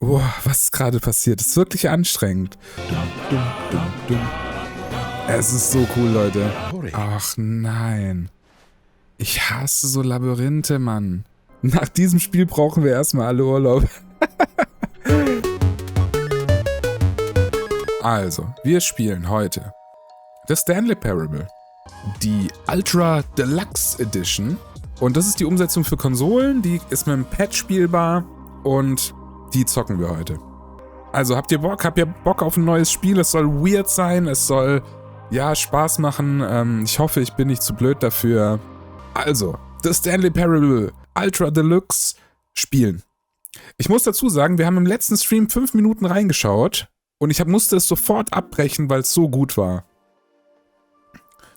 Oh, was ist gerade passiert? Das ist wirklich anstrengend. Es ist so cool, Leute. Ach nein. Ich hasse so Labyrinthe, Mann. Nach diesem Spiel brauchen wir erstmal alle Urlaub. Also, wir spielen heute das Stanley Parable, die Ultra Deluxe Edition. Und das ist die Umsetzung für Konsolen, die ist mit dem Pad spielbar und die zocken wir heute. Also habt ihr Bock? Habt ihr Bock auf ein neues Spiel? Es soll weird sein, es soll, ja, Spaß machen. Ich hoffe, ich bin nicht zu blöd dafür. Also, das Stanley Parable Ultra Deluxe spielen. Ich muss dazu sagen, wir haben im letzten Stream 5 Minuten reingeschaut und ich musste es sofort abbrechen, weil es so gut war.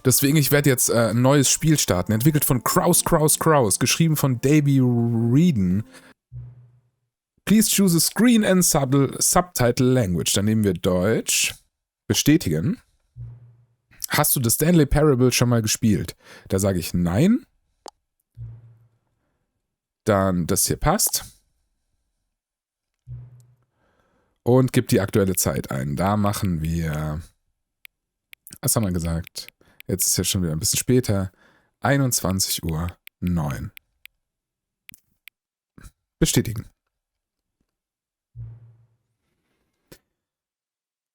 Deswegen, ich werde jetzt ein neues Spiel starten. Entwickelt von Kraus, geschrieben von Davey Reeden. Please choose a screen and subtitle language. Dann nehmen wir Deutsch. Bestätigen. Hast du das Stanley Parable schon mal gespielt? Da sage ich nein. Dann das hier passt. Und gib die aktuelle Zeit ein. Da machen wir, was haben wir gesagt? Jetzt ist ja schon wieder ein bisschen später. 21:09 Uhr. Bestätigen.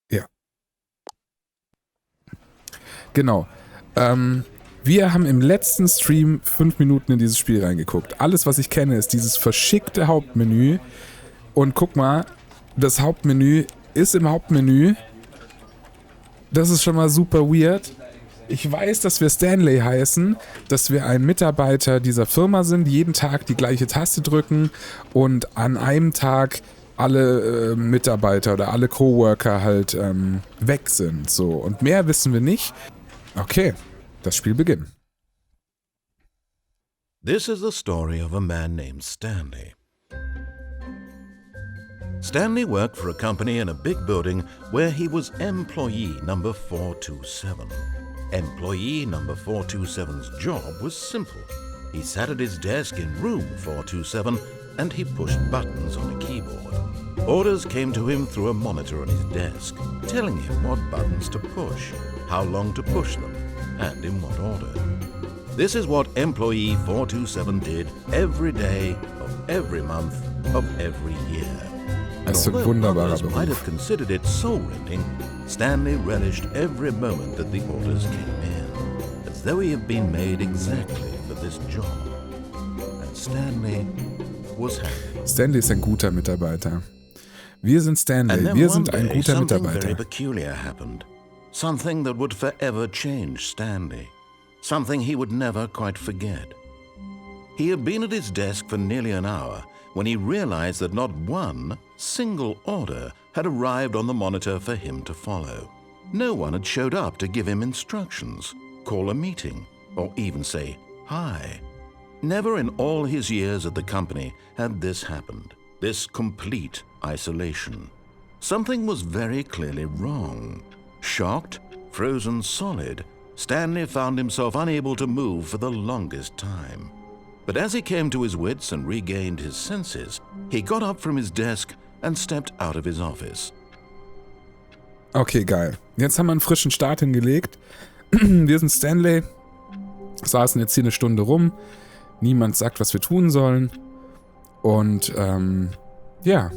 Ja. Genau. Wir haben im letzten Stream 5 Minuten in dieses Spiel reingeguckt. Alles, was ich kenne, ist dieses verschickte Hauptmenü. Und guck mal, das Hauptmenü ist im Hauptmenü. Das ist schon mal super weird. Ich weiß, dass wir Stanley heißen, dass wir ein Mitarbeiter dieser Firma sind, die jeden Tag die gleiche Taste drücken und an einem Tag alle Mitarbeiter oder alle Coworker halt weg sind. So. Und mehr wissen wir nicht. Okay, das Spiel beginnt. This is the story of a man named Stanley. Stanley worked for a company in a big building where he was employee number 427. Employee number 427's job was simple. He sat at his desk in room 427 and he pushed buttons on a keyboard. Orders came to him through a monitor on his desk, telling him what buttons to push, how long to push them, and in what order. This is what employee 427 did every day of every month of every year. Das ist ein wunderbarer Others might Beruf. have considered it soul-rending, Stanley relished every moment that the orders came in, as though he had been made exactly for this job. And Stanley was happy. Stanley ist ein guter Mitarbeiter. Wir sind Stanley. Wir sind ein guter Something very Mitarbeiter. peculiar happened. Something that would forever change Stanley. Something he would never quite forget. He had been at his desk for nearly an hour when he realized that not one single order had arrived on the monitor for him to follow. No one had showed up to give him instructions, call a meeting, or even say hi. Never in all his years at the company had this happened, this complete isolation. Something was very clearly wrong. Shocked, frozen solid, Stanley found himself unable to move for the longest time. But as he came to his wits and regained his senses, he got up from his desk and stepped out of his office. Okay, geil. Jetzt haben wir einen frischen Start hingelegt. Wir sind Stanley. Saßen jetzt hier eine Stunde rum. Niemand sagt, was wir tun sollen. Und ja,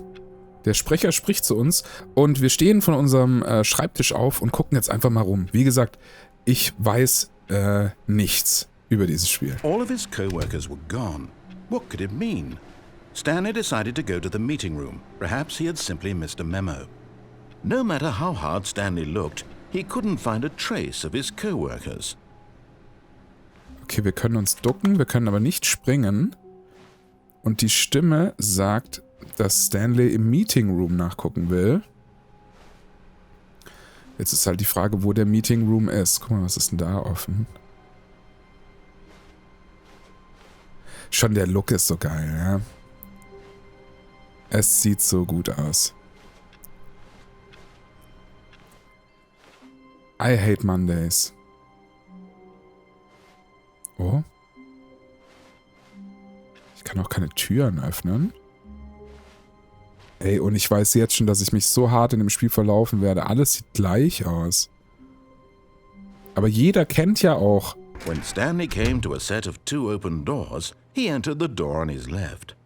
der Sprecher spricht zu uns. Und wir stehen von unserem Schreibtisch auf und gucken jetzt einfach mal rum. Wie gesagt, ich weiß nichts über dieses Spiel. All of his co-workers were gone. What could it mean? Stanley decided to go to the meeting room. Perhaps he had simply missed a memo. No matter how hard Stanley looked, he couldn't find a trace of his co-workers. Okay, wir können uns ducken, wir können aber nicht springen. Und die Stimme sagt, dass Stanley im Meeting Room nachgucken will. Jetzt ist halt die Frage, wo der Meeting Room ist. Guck mal, was ist denn da offen? Schon der Look ist so geil, ja. Es sieht so gut aus. I hate Mondays. Oh. Ich kann auch keine Türen öffnen. Ey, und ich weiß jetzt schon, dass ich mich so hart in dem Spiel verlaufen werde. Alles sieht gleich aus. Aber jeder kennt ja auch. When Stanley came to a set of 2 open doors, he entered the door on his left.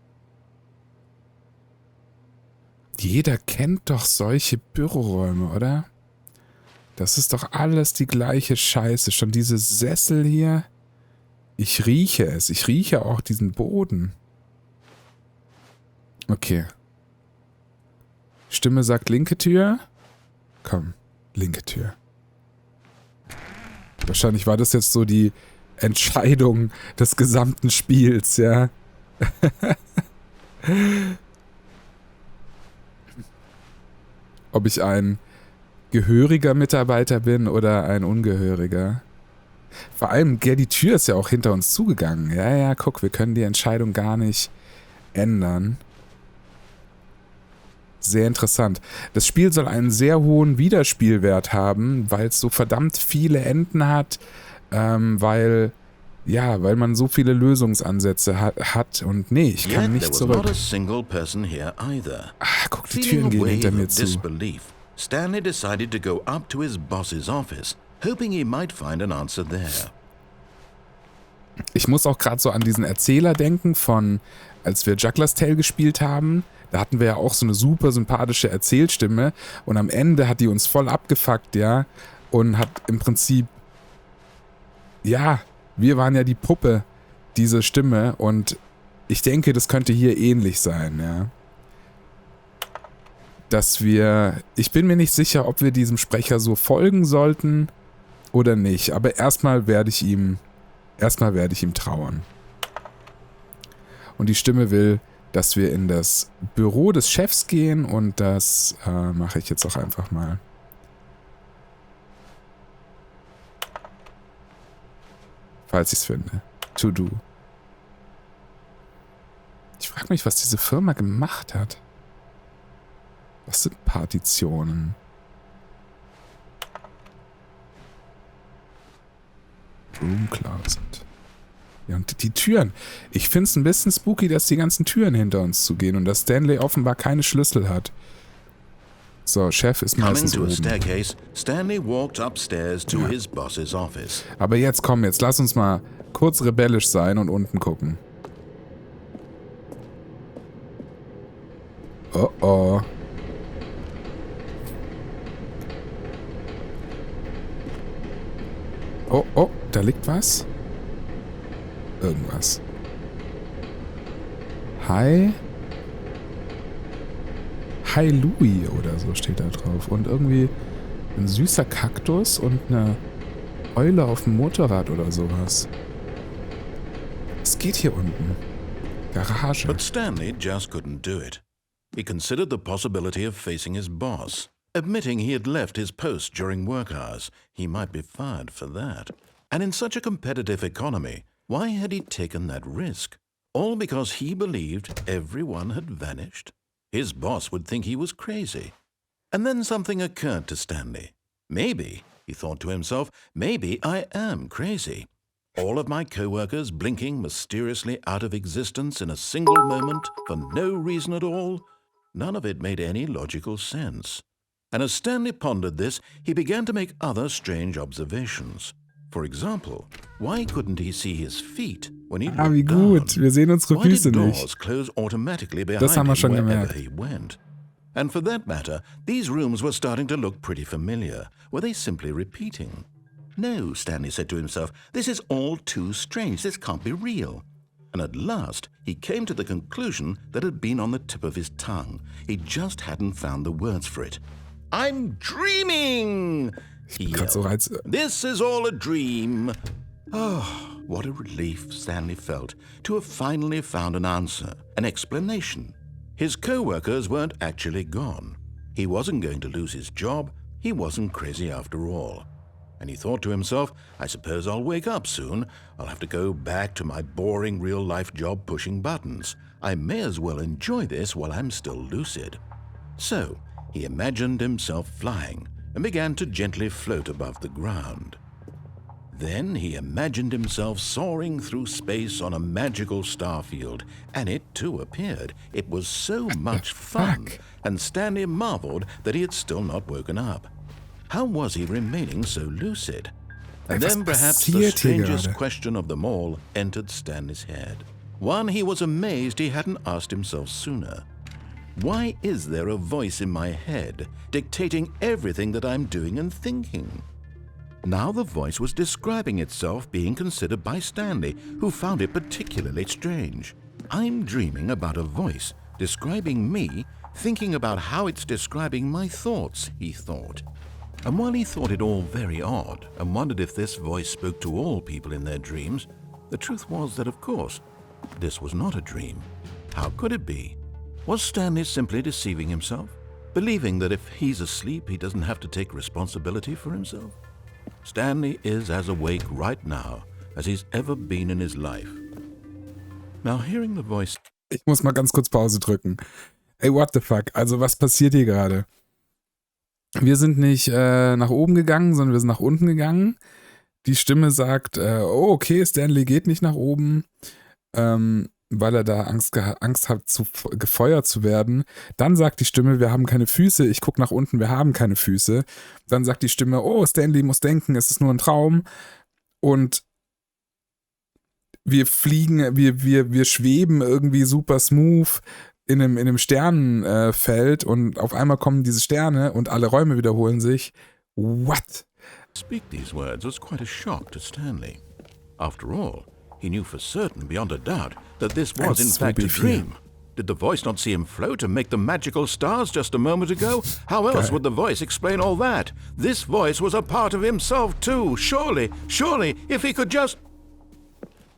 Jeder kennt doch solche Büroräume, oder? Das ist doch alles die gleiche Scheiße. Schon diese Sessel hier. Ich rieche es. Ich rieche auch diesen Boden. Okay. Stimme sagt linke Tür. Komm, linke Tür. Wahrscheinlich war das jetzt so die Entscheidung des gesamten Spiels, ja. Ob ich ein gehöriger Mitarbeiter bin oder ein ungehöriger. Vor allem, die Tür ist ja auch hinter uns zugegangen. Ja, guck, wir können die Entscheidung gar nicht ändern. Sehr interessant. Das Spiel soll einen sehr hohen Wiederspielwert haben, weil es so verdammt viele Enden hat, weil man so viele Lösungsansätze hat und nee, ich kann nicht zurück. Guck, die Türen gehen hinter mir zu. Stanley decided to go up to his boss's office, hoping he might find an answer there. Ich muss auch gerade so an diesen Erzähler denken von, als wir Juggler's Tale gespielt haben. Da hatten wir ja auch so eine super sympathische Erzählstimme und am Ende hat die uns voll abgefuckt, ja, und hat im Prinzip, ja, wir waren ja die Puppe, diese Stimme, und ich denke, das könnte hier ähnlich sein, ja. Ich bin mir nicht sicher, ob wir diesem Sprecher so folgen sollten oder nicht, aber erstmal werde ich ihm trauern. Und die Stimme will, dass wir in das Büro des Chefs gehen und das mache ich jetzt auch einfach mal. Falls ich es finde. To do. Ich frage mich, was diese Firma gemacht hat. Was sind Partitionen? Room Closet. Ja, und die Türen. Ich finde es ein bisschen spooky, dass die ganzen Türen hinter uns zugehen und dass Stanley offenbar keine Schlüssel hat. So, Chef ist meistens oben. Aber jetzt komm, jetzt lass uns mal kurz rebellisch sein und unten gucken. Oh oh. Oh oh, da liegt was. Irgendwas. Hi Louis oder so steht da drauf. Und irgendwie ein süßer Kaktus und eine Eule auf dem Motorrad oder sowas. Es geht hier unten. Garage. But Stanley just couldn't do it. He considered the possibility of facing his boss. Admitting he had left his post during work hours, he might be fired for that. And in such a competitive economy, why had he taken that risk? All because he believed everyone had vanished? His boss would think he was crazy. And then something occurred to Stanley. Maybe, he thought to himself, maybe I am crazy. All of my co-workers blinking mysteriously out of existence in a single moment for no reason at all? None of it made any logical sense. And as Stanley pondered this, he began to make other strange observations. For example, why couldn't he see his feet when he looked wie gut. down? Wir sehen unsere Why Füße did nicht. doors close automatically behind Das haben wir schon him wherever gemerkt. he went? And for that matter, these rooms were starting to look pretty familiar. Were they simply repeating? No, Stanley said to himself, this is all too strange. This can't be real. And at last, he came to the conclusion that had been on the tip of his tongue. He just hadn't found the words for it. I'm dreaming! He yelled. This is all a dream. Oh, what a relief Stanley felt to have finally found an answer, an explanation. His co-workers weren't actually gone. He wasn't going to lose his job. He wasn't crazy after all. And he thought to himself, I suppose I'll wake up soon. I'll have to go back to my boring real-life job pushing buttons. I may as well enjoy this while I'm still lucid. So, he imagined himself flying and began to gently float above the ground. Then he imagined himself soaring through space on a magical starfield, and it too appeared. It was so much fun, and Stanley marveled that he had still not woken up. How was he remaining so lucid? And then perhaps the strangest question of them all entered Stanley's head. One he was amazed he hadn't asked himself sooner. Why is there a voice in my head dictating everything that I'm doing and thinking? Now the voice was describing itself being considered by Stanley, who found it particularly strange. I'm dreaming about a voice describing me, thinking about how it's describing my thoughts, he thought. And while he thought it all very odd and wondered if this voice spoke to all people in their dreams, the truth was that, of course, this was not a dream. How could it be? Was Stanley simply deceiving himself, believing that if he's asleep, he doesn't have to take responsibility for himself? Stanley is as awake right now as he's ever been in his life. Now hearing the voice... Ich muss mal ganz kurz Pause drücken. Ey, what the fuck? Also was passiert hier gerade? Wir sind nicht nach oben gegangen, sondern wir sind nach unten gegangen. Die Stimme sagt, oh okay, Stanley geht nicht nach oben, weil er da Angst hat, gefeuert zu werden. Dann sagt die Stimme, wir haben keine Füße. Ich gucke nach unten, wir haben keine Füße. Dann sagt die Stimme, oh, Stanley muss denken, es ist nur ein Traum. Und wir fliegen, wir schweben irgendwie super smooth in einem Sternenfeld und auf einmal kommen diese Sterne und alle Räume wiederholen sich. What? Speak these words was quite a shock to Stanley. After all, he knew for certain, beyond a doubt, that this was in fact a dream. Did the voice not see him float and make the magical stars just a moment ago? How else would the voice explain all that? This voice was a part of himself too. Surely, if he could just...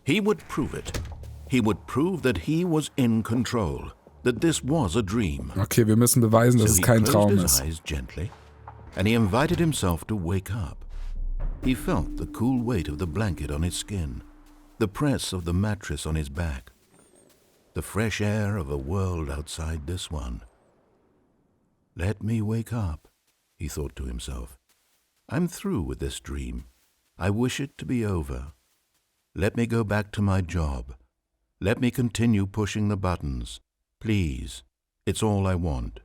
He would prove it. He would prove that he was in control, that this was a dream. Okay, wir müssen beweisen, dass es kein Traum ist. So he closed his eyes gently, and he invited himself to wake up. He felt the cool weight of the blanket on his skin, the press of the mattress on his back, the fresh air of a world outside this one. Let me wake up, he thought to himself. I'm through with this dream. I wish it to be over. Let me go back to my job. Let me continue pushing the buttons. Please, it's all I want.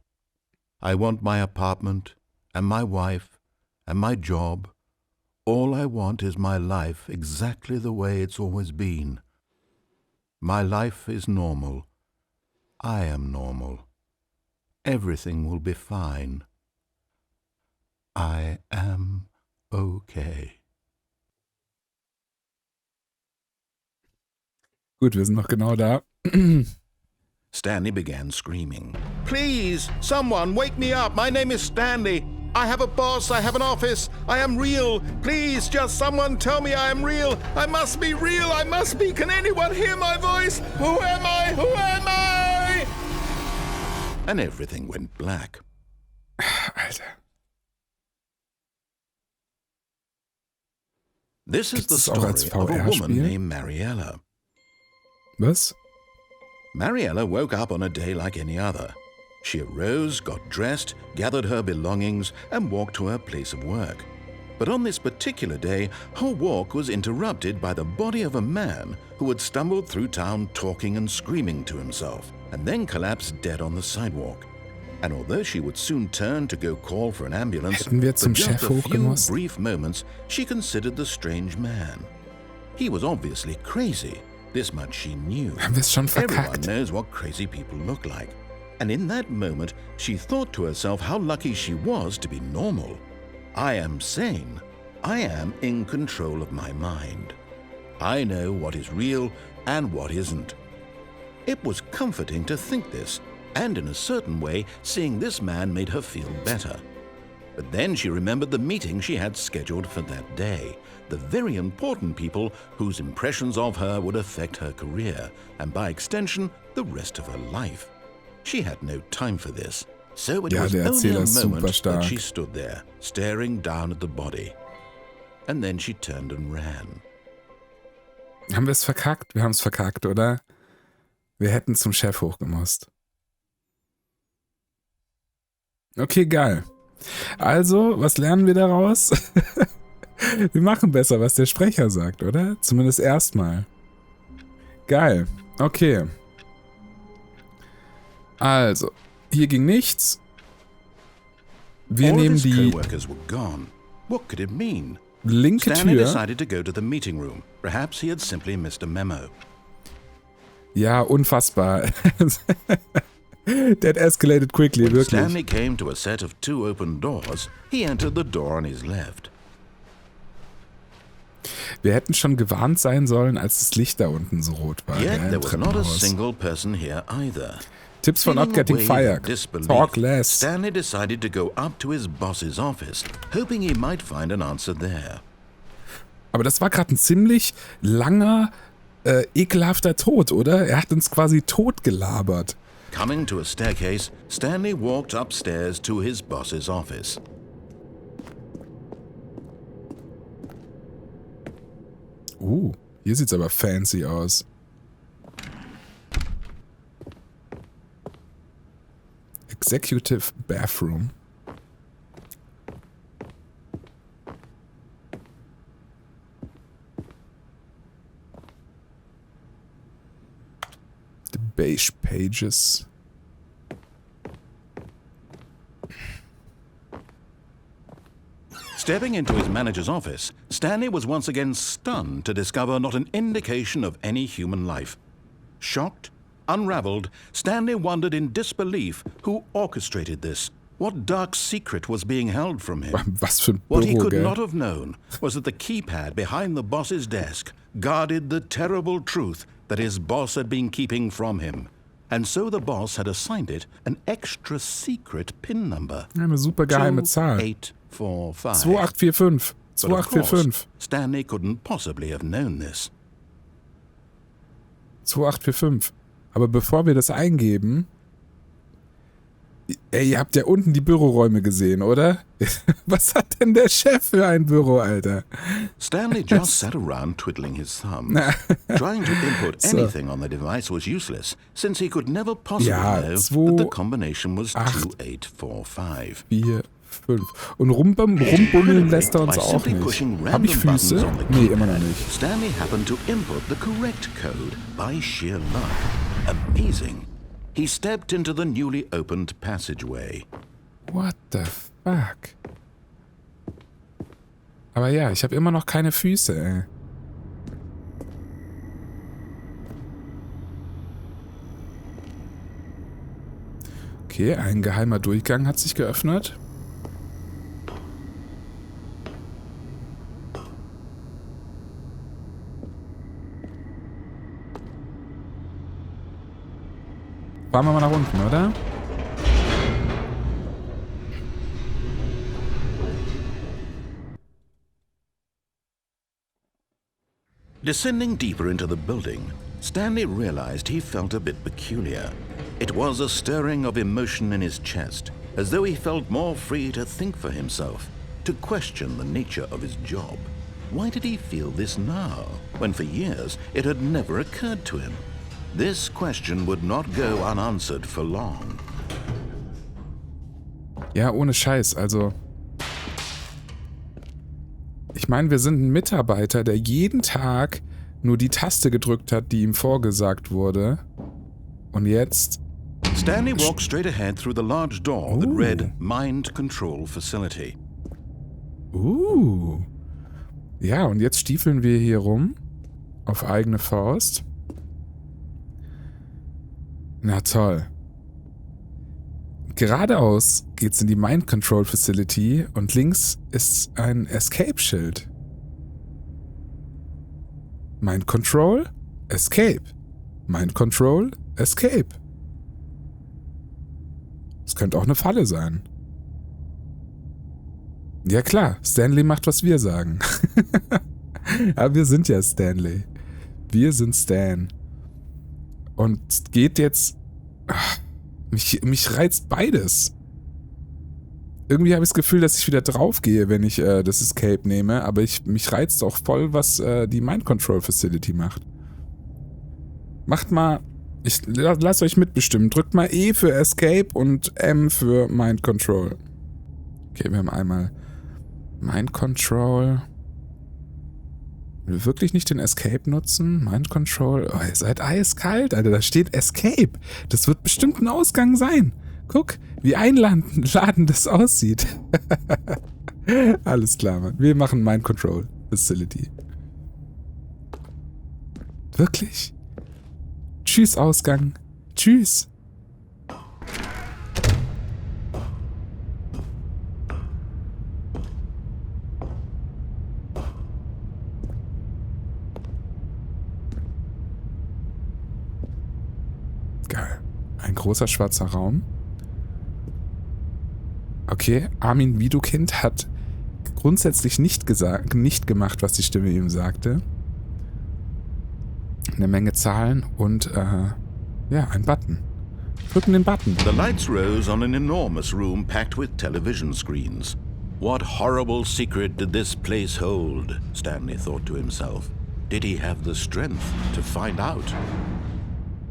I want my apartment and my wife and my job. All I want is my life exactly the way it's always been. My life is normal. I am normal. Everything will be fine. I am okay. Gut, wir sind noch genau da. Stanley began screaming. Please, someone, wake me up. My name is Stanley. I have a boss, I have an office, I am real. Please, just someone tell me I am real. I must be real, I must be. Can anyone hear my voice? Who am I? Who am I? And everything went black. Alter. This is the story of a woman named Mariella. Was? Mariella woke up on a day like any other. She arose, got dressed, gathered her belongings, and walked to her place of work. But on this particular day, her walk was interrupted by the body of a man who had stumbled through town talking and screaming to himself, and then collapsed dead on the sidewalk. And although she would soon turn to go call for an ambulance, Hätten wir zum for just Chef a few hochgemusst? brief moments, she considered the strange man. He was obviously crazy. This much she knew. Haben wir es schon Everyone verkackt? knows what crazy people look like. And in that moment, she thought to herself how lucky she was to be normal. I am sane. I am in control of my mind. I know what is real and what isn't. It was comforting to think this, and in a certain way, seeing this man made her feel better. But then she remembered the meeting she had scheduled for that day, the very important people whose impressions of her would affect her career, and by extension, the rest of her life. She had no time for this, so it was only a moment that she stood there, staring down at the body. And then she turned and ran. Haben wir es verkackt? Wir haben es verkackt, oder? Wir hätten zum Chef hochgemusst. Okay, geil. Also, was lernen wir daraus? Wir machen besser, was der Sprecher sagt, oder? Zumindest erstmal. Geil. Okay. Also, hier ging nichts. Wir nehmen die linke Tür. Ja, unfassbar. That escalated quickly, wirklich. Stanley came to a set of 2 open doors. He entered the door on his left. Wir hätten schon gewarnt sein sollen, als das Licht da unten so rot war. Yet there was not a single person here either. Tipps for not getting fired. Talk less. Stanley decided to go up to his boss's office, hoping he might find an answer there. Aber das war gerade ein ziemlich langer, ekelhafter Tod, oder? Er hat uns quasi tot gelabert. Coming to a staircase, Stanley walked upstairs to his boss's office. Hier sieht's aber fancy aus. Executive Bathroom. The beige pages. Stepping into his manager's office, Stanley was once again stunned to discover not an indication of any human life. Shocked, unraveled, Stanley wondered in disbelief who orchestrated this. What dark secret was being held from him? Was für ein Büro, What he could gell? not have known was that the keypad behind the boss's desk guarded the terrible truth that his boss had been keeping from him. And so the boss had assigned it an extra secret PIN number. Eine super geheime Zahl. 2845. 2845. Stanley couldn't possibly have known this. 2845. Aber bevor wir das eingeben... Ey, ihr habt ja unten die Büroräume gesehen, oder? Was hat denn der Chef für ein Büro, Alter? Stanley just sat around twiddling his thumbs. Trying to input anything on the device was useless, since he could never possibly know that the combination was 2845. 4, 5. Und rumbummeln lässt er uns auch nicht. Hab ich Füße? Nee, immer noch nicht. Stanley happened to input the correct code by sheer luck. Amazing. He stepped into the newly opened passageway. What the fuck? Aber ja, ich habe immer noch keine Füße, ey. Okay, ein geheimer Durchgang hat sich geöffnet. Fahren wir mal nach unten, oder? Descending deeper into the building, Stanley realized he felt a bit peculiar. It was a stirring of emotion in his chest, as though he felt more free to think for himself, to question the nature of his job. Why did he feel this now, when for years it had never occurred to him? This question would not go unanswered for long. Ja, ohne Scheiß, also... Ich meine, wir sind ein Mitarbeiter, der jeden Tag nur die Taste gedrückt hat, die ihm vorgesagt wurde. Und jetzt... Stanley walked straight ahead through the large door that read Mind Control Facility. Ja, und jetzt stiefeln wir hier rum. Auf eigene Faust. Na toll. Geradeaus geht's in die Mind Control Facility und links ist ein Escape-Schild. Mind Control, Escape. Mind Control, Escape. Das könnte auch eine Falle sein. Ja klar, Stanley macht, was wir sagen. Aber wir sind ja Stanley. Wir sind Stan. Und geht jetzt... Mich reizt beides. Irgendwie habe ich das Gefühl, dass ich wieder draufgehe, wenn ich das Escape nehme, aber mich reizt auch voll, was die Mind Control Facility macht. Macht mal... Lasst euch mitbestimmen. Drückt mal E für Escape und M für Mind Control. Okay, wir haben einmal Mind Control. Will wirklich nicht den Escape nutzen? Mind Control? Oh, ihr seid eiskalt, Alter. Da steht Escape. Das wird bestimmt ein Ausgang sein. Guck, wie einladend das aussieht. Alles klar, Mann. Wir machen Mind Control Facility. Wirklich? Tschüss, Ausgang. Tschüss. Geil. Ein großer schwarzer Raum. Okay, Armin Widukind hat grundsätzlich nicht gemacht, was die Stimme ihm sagte. Eine Menge Zahlen und, ja, ein Button. Drücken den Button. The lights rose on an enormous room packed with television screens. What horrible secret did this place hold? Stanley thought to himself. Did he have the strength to find out?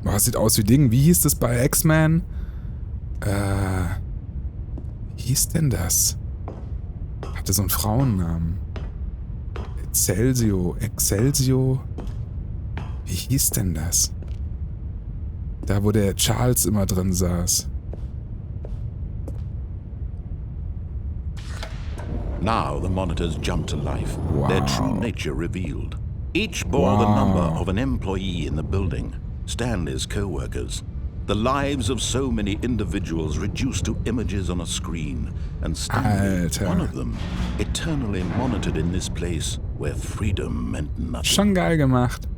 Boah, sieht aus wie Ding. Wie hieß das bei X-Men? Wie hieß denn das? Hatte so einen Frauennamen. Excelsior. Wie hieß denn das? Da, wo der Charles immer drin saß. Now the monitors jumped to life, Wow. their true nature revealed. Each bore the number of an employee in the building, Stanley's co-workers. The lives of so many individuals reduced to images on a screen, and Stanley, Alter. one of them, eternally monitored in this place where freedom meant nothing. Schon geil gemacht.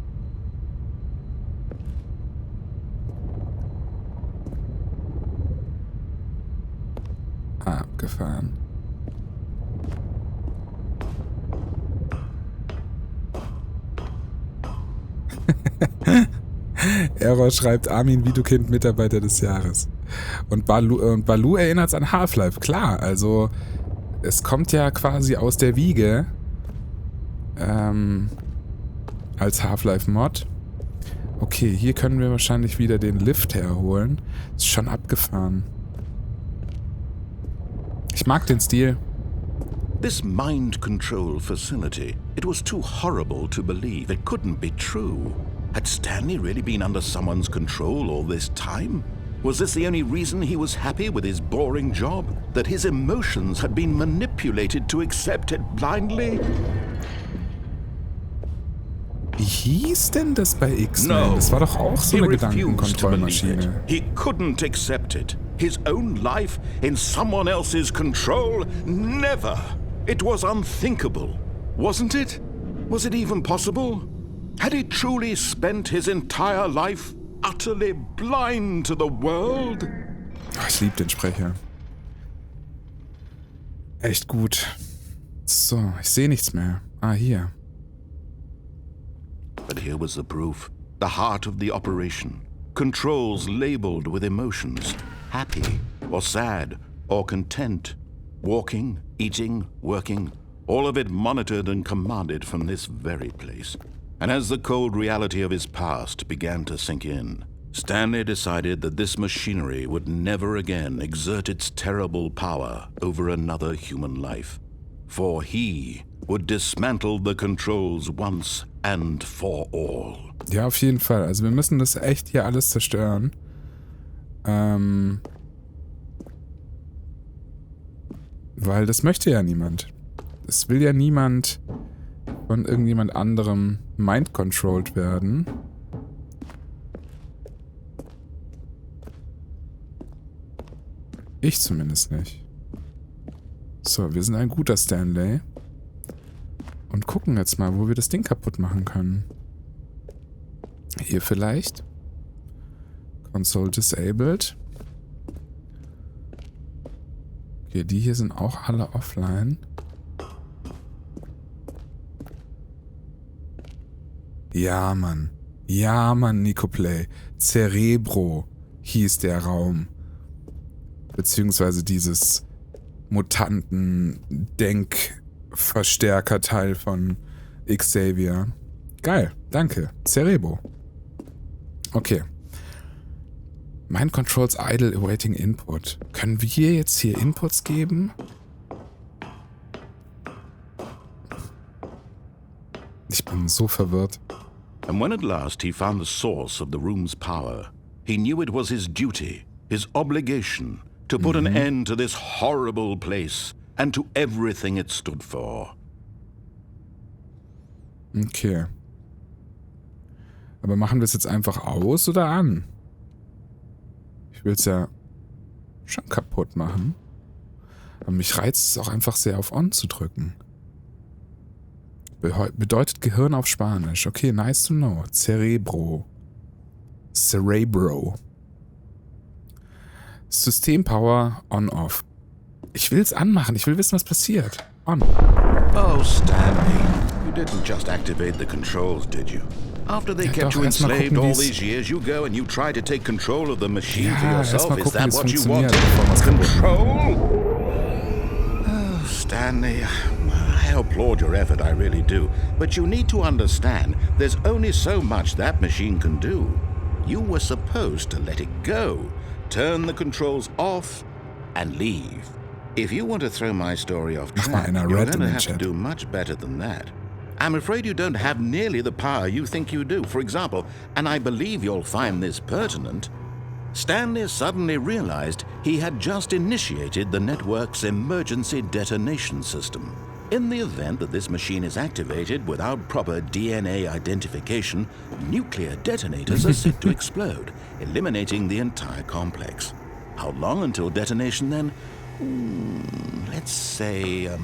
Abgefahren. Error schreibt Armin Widukind, Mitarbeiter des Jahres. Und Baloo erinnert es an Half-Life. Klar, also es kommt ja quasi aus der Wiege als Half-Life-Mod. Okay, hier können wir wahrscheinlich wieder den Lift herholen. Ist schon abgefahren. Ich mag den Stil. This mind control facility, it was too horrible to believe. It couldn't be true. Had Stanley really been under someone's control all this time? Was this the only reason he was happy with his boring job? That his emotions had been manipulated to accept it blindly? Wie hieß denn das bei X-Men? Das war doch auch so eine Gedankenkontrollmaschine. He couldn't accept it. His own life in someone else's control? Never. It was unthinkable. Wasn't it? Was it even possible? Had he truly spent his entire life utterly blind to the world? Oh, ich liebe den Sprecher. Echt gut. So, ich sehe nichts mehr. Ah, hier. But here was the proof. The heart of the operation. Controls labeled with emotions. Happy or sad or content. Walking, eating, working. All of it monitored and commanded from this very place. And as the cold reality of his past began to sink in, Stanley decided that this machinery would never again exert its terrible power over another human life. For he would dismantle the controls once and for all. Ja, auf jeden Fall. Also wir müssen das echt hier alles zerstören. Weil das möchte ja niemand. Es will ja niemand von irgendjemand anderem mind-controlled werden. Ich zumindest nicht. So, wir sind ein guter Stanley. Und gucken jetzt mal, wo wir das Ding kaputt machen können. Hier vielleicht. Console disabled. Okay, die hier sind auch alle offline. Ja, Mann. Ja, Mann, Nicoplay. Cerebro hieß der Raum. Beziehungsweise dieses Mutanten-Denk-Verstärker-Teil von Xavier. Geil, danke. Cerebro. Okay. Mind Controls idle awaiting input. Können wir jetzt hier Inputs geben? Ich bin so verwirrt. And when at last he found the source of the room's power, he knew it was his duty, his obligation, to put an end to this horrible place and to everything it stood for. Okay. Aber machen wir es jetzt einfach aus oder an? Ich will es ja schon kaputt machen. Aber mich reizt es auch einfach sehr, auf On zu drücken. Bedeutet Gehirn auf Spanisch. Okay, nice to know. Cerebro. Systempower on-off. Ich will es anmachen. Ich will wissen, was passiert. On. Oh, Stanley. You didn't just activate the controls, did you? After they kept you enslaved all these years, you go and you try to take control of the machine for yourself. Is that what you wanted? Control? Oh, Stanley, I applaud your effort, I really do. But you need to understand, there's only so much that machine can do. You were supposed to let it go, turn the controls off, and leave. If you want to throw my story off track, you're going to have to do much better than that. I'm afraid you don't have nearly the power you think you do. For example, and I believe you'll find this pertinent, Stanley suddenly realized he had just initiated the network's emergency detonation system. In the event that this machine is activated without proper DNA identification, nuclear detonators are set to explode, eliminating the entire complex. How long until detonation then? Let's say,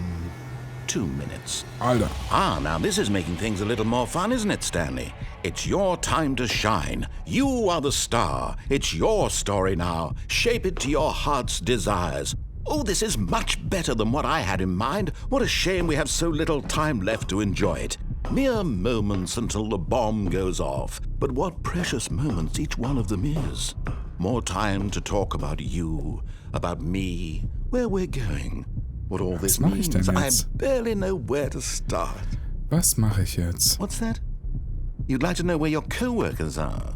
2 minutes. Alter. Now this is making things a little more fun, isn't it, Stanley? It's your time to shine. You are the star. It's your story now. Shape it to your heart's desires. Oh, this is much better than what I had in mind. What a shame we have so little time left to enjoy it. Mere moments until the bomb goes off. But what precious moments each one of them is. More time to talk about you, about me, where we're going. What all this means, I barely know where to start. Was mache ich jetzt? What's that? You'd like to know where your co-workers are?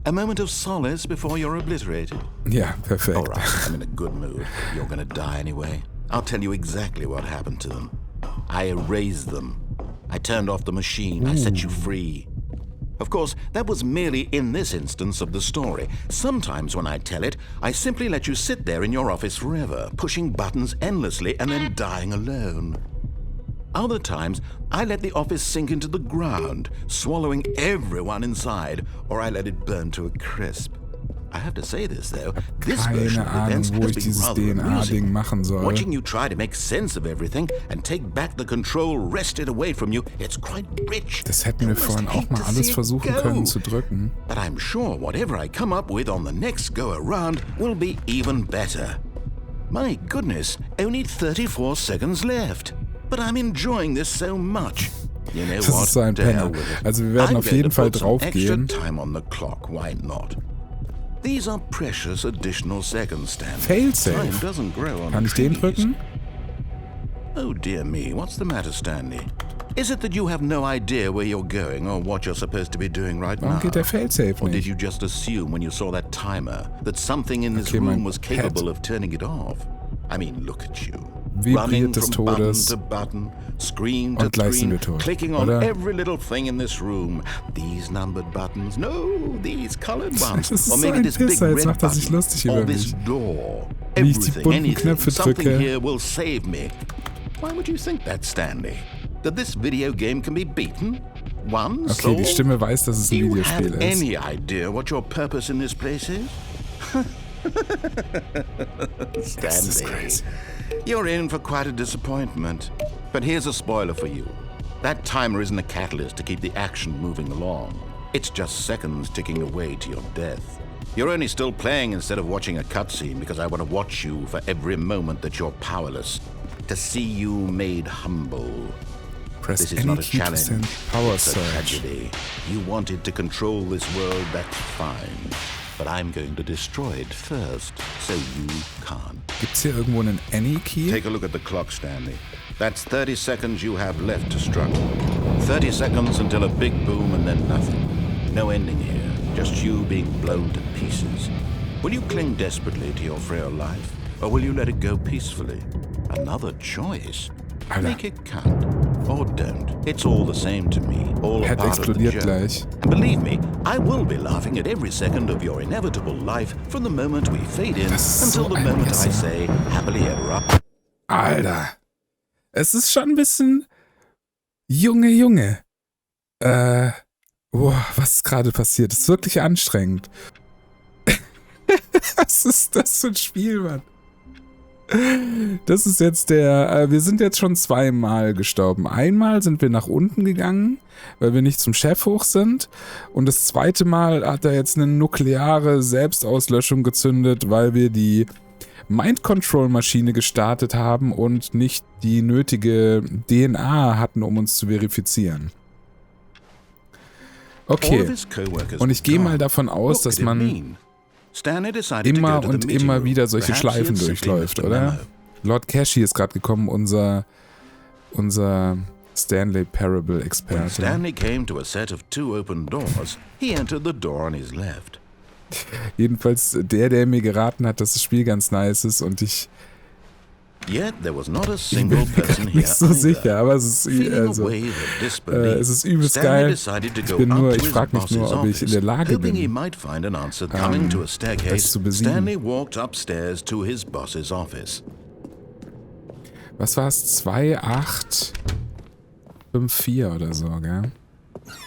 A moment of solace before you're obliterated? Ja, perfekt. All right, I'm in a good mood. You're gonna die anyway. I'll tell you exactly what happened to them. I erased them. I turned off the machine. I set you free. Of course, that was merely in this instance of the story. Sometimes when I tell it, I simply let you sit there in your office forever, pushing buttons endlessly and then dying alone. Other times, I let the office sink into the ground, swallowing everyone inside, or I let it burn to a crisp. I have to say this, though. This version of events has been rather amusing. Watching you try to make sense of everything and take back the control wrested away from you, it's quite rich. Das hätten wir vorhin auch mal alles versuchen können zu drücken. But I'm sure whatever I come up with on the next go-around will be even better. My goodness, only 34 seconds left. But I'm enjoying this so much. You know das ist so ein Penner. Also wir werden auf jeden Fall draufgehen. Time on the clock, why not? These are precious additional seconds, Stanley. Failsafe. Time doesn't grow on Kann ich den drücken? Oh dear me, what's the matter, Stanley? Is it that you have no idea where you're going or what you're supposed to be doing right now? Warum geht der Failsafe Or did nicht? you just assume when you saw that timer that something in this room was capable of turning it off? I mean, look at you. Running from button to button, screen to screen, clicking on every little thing in this room. These numbered buttons, no, these colored ones. Or maybe this big red button, or this door. Everything, anything, something here will save me. Why would you think that, Stanley? That this video game can be beaten? Won? Okay, die Stimme weiß, dass es ein Videospiel ist. Do you have any idea what your purpose in this place is? Stanley, you're in for quite a disappointment. But here's a spoiler for you. That timer isn't a catalyst to keep the action moving along. It's just seconds ticking away to your death. You're only still playing instead of watching a cutscene because I want to watch you for every moment that you're powerless. To see you made humble. Press this is not a challenge, power it's a tragedy. You wanted to control this world, that's fine. But I'm going to destroy it first, so you can't. Gibt's hier irgendwo einen Any-Key? Take a look at the clock, Stanley. That's 30 seconds you have left to struggle. 30 seconds until a big boom and then nothing. No ending here, just you being blown to pieces. Will you cling desperately to your frail life, or will you let it go peacefully? Another choice. Alter. Make it count. Or don't. It's all the same to me. All a Head part of the explodiert joke. gleich. And believe me, I will be laughing at every second of your inevitable life from the moment we fade in Das ist until so the ein moment I Pisser. say happily ever after. Alter. Es ist schon ein bisschen... Junge. Was ist gerade passiert? Das ist wirklich anstrengend. Was ist das für ein Spiel, Mann? Das ist jetzt wir sind jetzt schon zweimal gestorben. Einmal sind wir nach unten gegangen, weil wir nicht zum Chef hoch sind. Und das zweite Mal hat er jetzt eine nukleare Selbstauslöschung gezündet, weil wir die Mind-Control-Maschine gestartet haben und nicht die nötige DNA hatten, um uns zu verifizieren. Okay. Und ich gehe mal davon aus, dass man immer und immer wieder solche Schleifen durchläuft, oder? Lord Cashy ist gerade gekommen, unser Stanley Parable Experte. When Stanley came to a set of 2 open doors, he entered the door on his left. Jedenfalls der mir geraten hat, dass das Spiel ganz nice ist und ich Yet there was not a single person bin nicht here so either. sicher, aber es ist übelst geil. Ich frage mich nur, ob ich in der Lage bin, das zu besiegen. Stanley walked upstairs to his boss's office. Was war es? 2854 oder so, gell?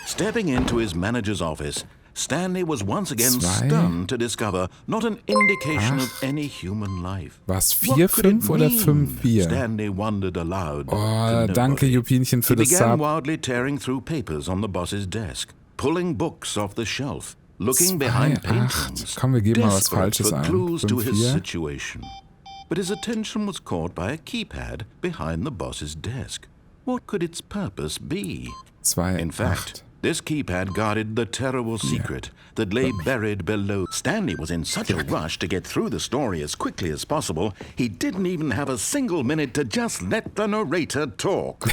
Stepping into his manager's office, Stanley was once again stunned to discover not an indication of any human life. Was 4-5 oder 5-4? Stanley wondered aloud. Oh, danke Jupinchen für das He began Sub. wildly tearing through papers on the boss's desk, pulling books off the shelf, looking behind paintings, Komm, wir geben mal was desperate Falsches for ein. clues to his 5-4. situation. But his attention was caught by a keypad behind the boss's desk. What could its purpose be? 2, In fact, this keypad guarded the terrible secret that lay buried below. Stanley was in such a rush to get through the story as quickly as possible, he didn't even have a single minute to just let the narrator talk.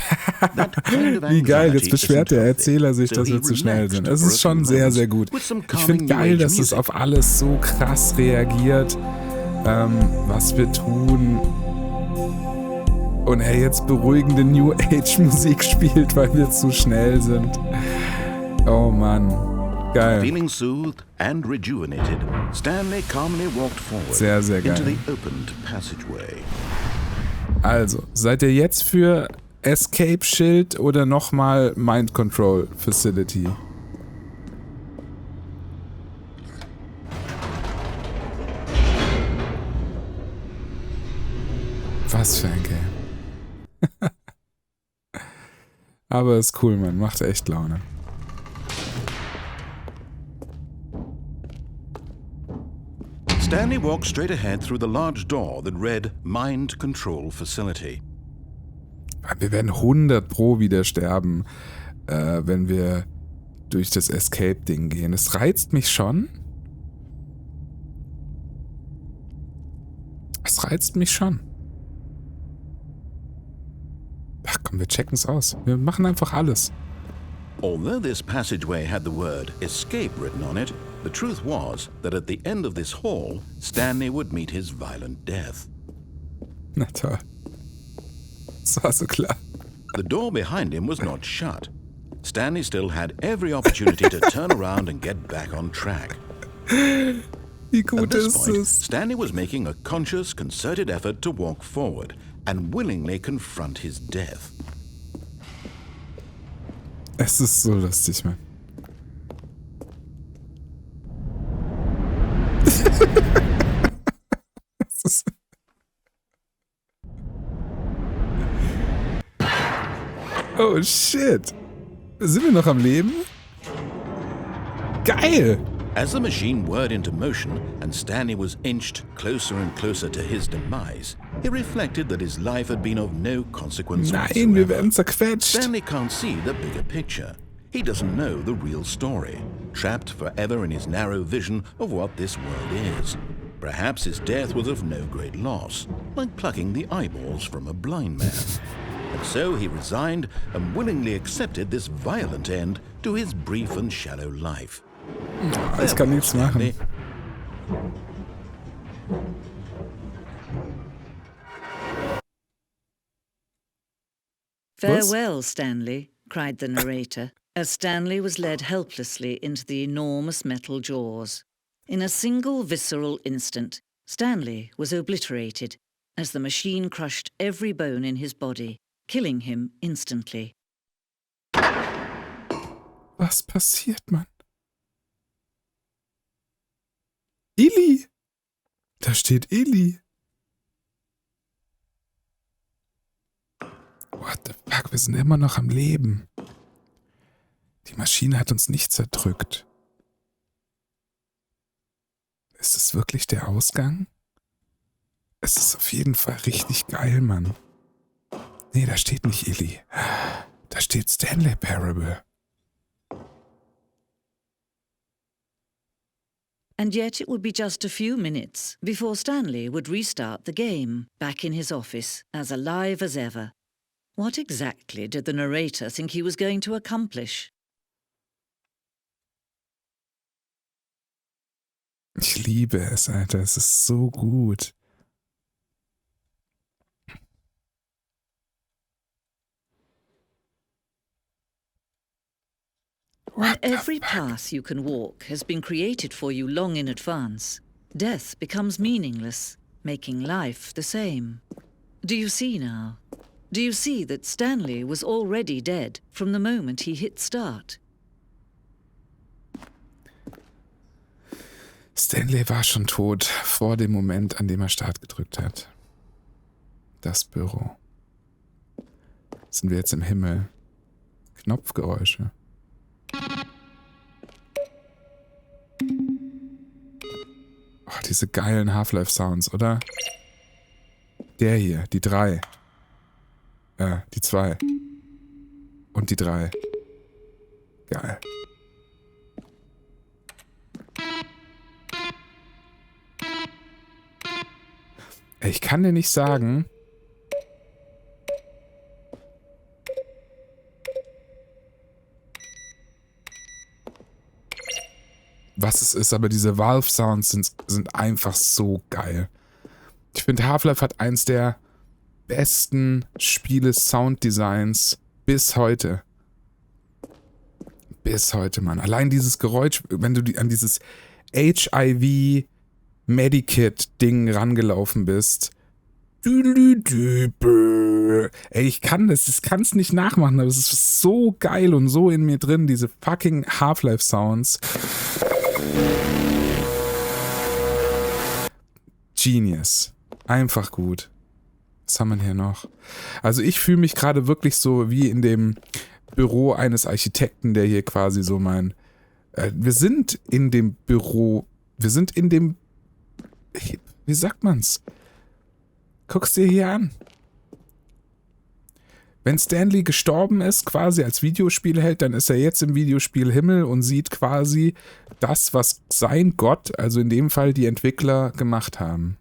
That kind of Wie geil, jetzt anxiety beschwert der isn't Erzähler sich, healthy. dass So wir he zu schnell sind. Es relaxed ist for a schon few sehr, sehr moments gut. with some Ich finde calming geil, new dass age es music. auf alles so krass reagiert, was wir tun. Und er jetzt beruhigende New Age Musik spielt, weil wir zu schnell sind. Oh Mann, geil. Feeling soothed and rejuvenated, Stanley calmly walked forward Sehr, sehr into geil. the opened passageway. Also, seid ihr jetzt für Escape Schild oder nochmal Mind Control Facility? Was für ein Game. Aber ist cool, man. Macht echt Laune. Stanley walked straight ahead through the large door that read Mind Control Facility. Wir werden 100 Pro wieder sterben, wenn wir durch das Escape-Ding gehen. Es reizt mich schon. Es reizt mich schon. Ach komm, wir checken's aus. Wir machen einfach alles. Although this passageway had the word escape written on it, the truth was that at the end of this hall, Stanley would meet his violent death. Na toll. Das war so klar. The door behind him was not shut. Stanley still had every opportunity to turn around and get back on track. Wie At gut this ist point, es? Stanley was making a conscious, concerted effort to walk forward and willingly confront his death. Es ist so lustig, Mann. Es ist oh shit. Sind wir noch am Leben? Geil! As the machine whirred into motion and Stanley was inched closer and closer to his demise, he reflected that his life had been of no consequence Nein, wir whatsoever. werden zerquetscht. Stanley can't see the bigger picture. He doesn't know the real story, trapped forever in his narrow vision of what this world is. Perhaps his death was of no great loss, like plucking the eyeballs from a blind man. And so he resigned and willingly accepted this violent end to his brief and shallow life. Ich kann nichts machen. Farewell, Stanley, cried the narrator, as Stanley was led helplessly into the enormous metal jaws. In a single visceral instant, Stanley was obliterated as the machine crushed every bone in his body, killing him instantly. Was passiert, Mann? Illy! Da steht Illy. What the fuck, wir sind immer noch am Leben. Die Maschine hat uns nicht zerdrückt. Ist es wirklich der Ausgang? Es ist auf jeden Fall richtig geil, Mann. Nee, da steht nicht Illy. Da steht Stanley Parable. And yet it would be just a few minutes before Stanley would restart the game, back in his office, as alive as ever. What exactly did the narrator think he was going to accomplish? Ich liebe es, Alter. Es ist so gut. When every path you can walk has been created for you long in advance, death becomes meaningless, making life the same. Do you see now? Do you see that Stanley was already dead from the moment he hit start? Stanley war schon tot vor dem Moment, an dem er Start gedrückt hat. Das Büro. Sind wir jetzt im Himmel? Knopfgeräusche. Oh, diese geilen Half-Life-Sounds, oder? Der hier, die 3. Die 2. Und die 3. Geil. Ey, ich kann dir nicht sagen, was es ist, aber diese Valve-Sounds sind einfach so geil. Ich finde, Half-Life hat eins der besten Spiele-Sounddesigns bis heute. Bis heute, Mann. Allein dieses Geräusch, wenn du an dieses HIV-Medikit-Ding rangelaufen bist. Ey, ich kann es nicht nachmachen, aber es ist so geil und so in mir drin, diese fucking Half-Life-Sounds. Genius. Einfach gut. Was haben wir hier noch? Also ich fühle mich gerade wirklich so wie in dem Büro eines Architekten, der hier quasi so wir sind in dem Büro, wir sind in dem, wie sagt man's? Guck's dir hier an. Wenn Stanley gestorben ist, quasi als Videospielheld, dann ist er jetzt im Videospiel Himmel und sieht quasi das, was sein Gott, also in dem Fall die Entwickler, gemacht haben.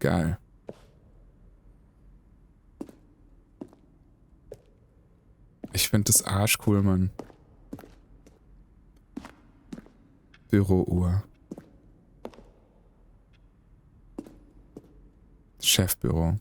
Geil. Ich finde das arschcool, Mann. Bürouhr. Chefbüro.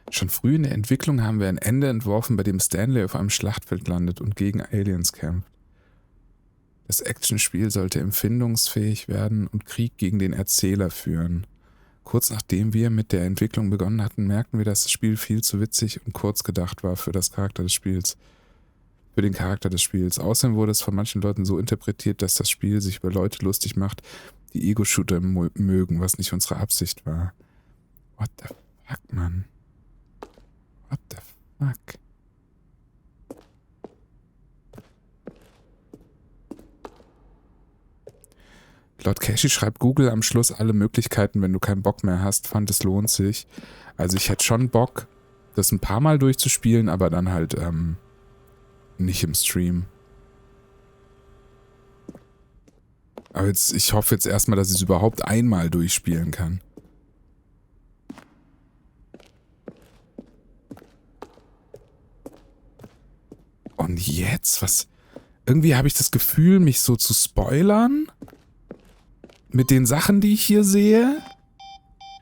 Schon früh in der Entwicklung haben wir ein Ende entworfen, bei dem Stanley auf einem Schlachtfeld landet und gegen Aliens kämpft. Das Actionspiel sollte empfindungsfähig werden und Krieg gegen den Erzähler führen. Kurz nachdem wir mit der Entwicklung begonnen hatten, merkten wir, dass das Spiel viel zu witzig und kurz gedacht war für den Charakter des Spiels. Außerdem wurde es von manchen Leuten so interpretiert, dass das Spiel sich über Leute lustig macht, die Ego-Shooter mögen, was nicht unsere Absicht war. What the fuck, Mann? What the fuck? Laut Cashy schreibt Google am Schluss alle Möglichkeiten, wenn du keinen Bock mehr hast, fand es lohnt sich. Also ich hätte schon Bock, das ein paar Mal durchzuspielen, aber dann halt nicht im Stream. Aber ich hoffe jetzt erstmal, dass ich es überhaupt einmal durchspielen kann. Und jetzt? Was? Irgendwie habe ich das Gefühl, mich so zu spoilern. Mit den Sachen, die ich hier sehe.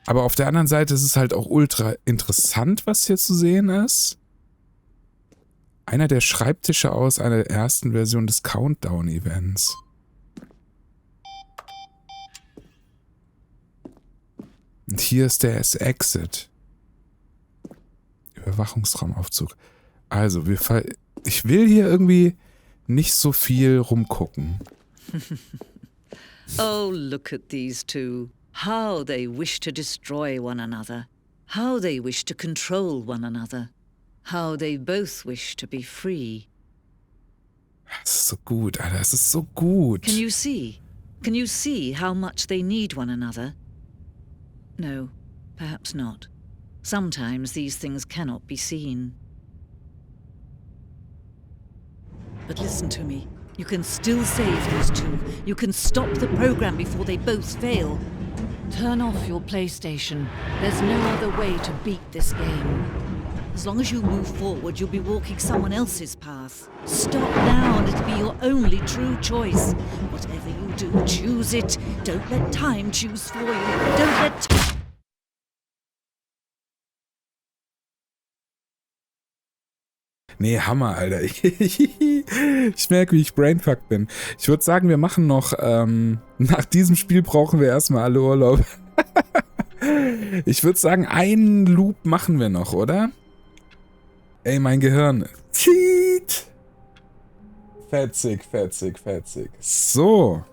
Aber auf der anderen Seite ist es halt auch ultra interessant, was hier zu sehen ist. Einer der Schreibtische aus einer der ersten Version des Countdown-Events. Und hier ist der Exit. Überwachungsraumaufzug. Also, ich will hier irgendwie nicht so viel rumgucken. Oh, look at these two. How they wish to destroy one another. How they wish to control one another. How they both wish to be free. Das ist so gut, Alter. Das ist so gut. Can you see? Can you see how much they need one another? No, perhaps not. Sometimes these things cannot be seen. But listen to me. You can still save these two. You can stop the program before they both fail. Turn off your PlayStation. There's no other way to beat this game. As long as you move forward, you'll be walking someone else's path. Stop now and it'll be your only true choice. Whatever you do, choose it. Don't let time choose for you. Don't let... Nee, Hammer, Alter. Ich merke, wie ich brainfucked bin. Ich würde sagen, wir machen noch, nach diesem Spiel brauchen wir erstmal alle Urlaub. Ich würde sagen, einen Loop machen wir noch, oder? Ey, mein Gehirn. Cheat! Fetzig, fetzig, fetzig. So.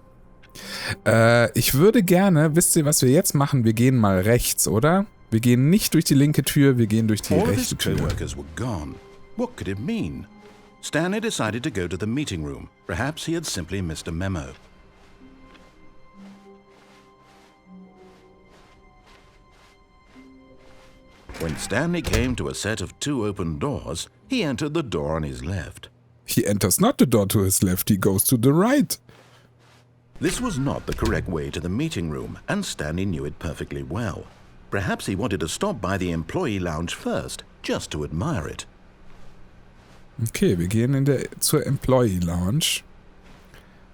Ich würde gerne, wisst ihr, was wir jetzt machen? Wir gehen mal rechts, oder? Wir gehen nicht durch die linke Tür, wir gehen durch die rechte Tür. What could it mean? Stanley decided to go to the meeting room. Perhaps he had simply missed a memo. When Stanley came to a set of 2 open doors, he entered the door on his left. He enters not the door to his left, he goes to the right. This was not the correct way to the meeting room, and Stanley knew it perfectly well. Perhaps he wanted to stop by the employee lounge first, just to admire it. Okay, wir gehen zur Employee Lounge,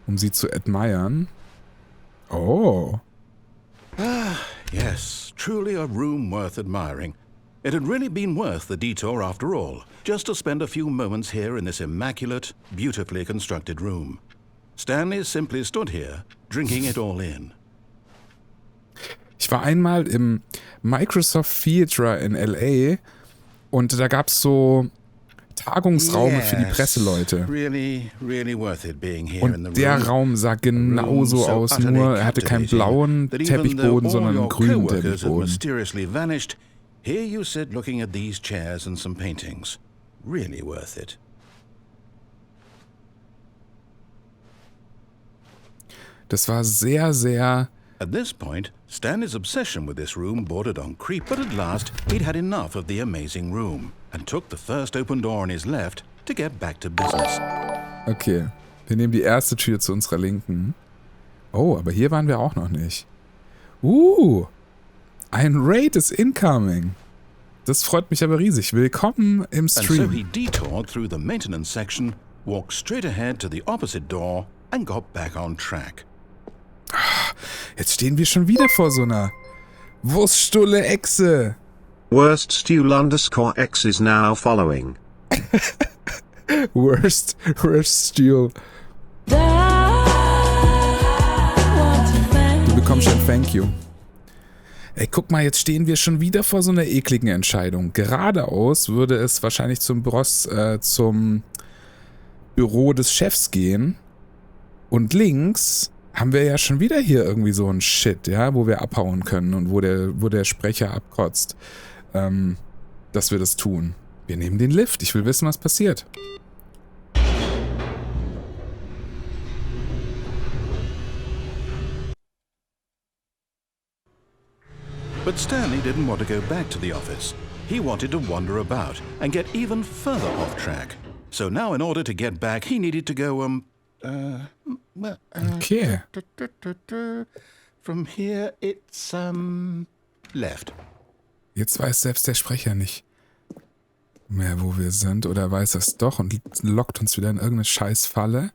um sie zu admiren. Oh. Ah, yes, truly a room worth admiring. It had really been worth the detour after all, just to spend a few moments here in this immaculate, beautifully constructed room. Stanley simply stood here, drinking it all in. Ich war einmal im Microsoft Theater in LA und da gab es so Tagungsraume für die Presseleute. Und der Raum sah genauso aus, nur er hatte keinen blauen Teppichboden, sondern einen grünen Teppichboden. Here you sit looking at these chairs and some paintings. Really worth it. Das war sehr, sehr... At this point, Stanley's obsession with this room bordered on creep, but at last he'd had enough of the amazing room and took the first open door on his left to get back to business. Okay, wir nehmen die erste Tür zu unserer Linken. Oh, aber hier waren wir auch noch nicht. Ein Raid is incoming. Das freut mich aber riesig. Willkommen im Stream. And so he detoured through the maintenance section, walked straight ahead to the opposite door and got back on track. Jetzt stehen wir schon wieder vor so einer Wurststulle-Echse. Worst Stew_X is now following. Worst Stew. Du bekommst ein Thank you. Ey, guck mal, jetzt stehen wir schon wieder vor so einer ekligen Entscheidung. Geradeaus würde es wahrscheinlich zum Büro des Chefs gehen. Und links haben wir ja schon wieder hier irgendwie so ein Shit, ja, wo wir abhauen können und wo der Sprecher abkotzt, dass wir das tun. Wir nehmen den Lift. Ich will wissen, was passiert. But Stanley didn't want to go back to the office. He wanted to wander about and get even further off track. So now in order to get back, he needed to go, Okay. From here it's, left. Jetzt weiß selbst der Sprecher nicht. mehr, wo wir sind, oder weiß das doch und lockt uns wieder in irgendeine Scheißfalle.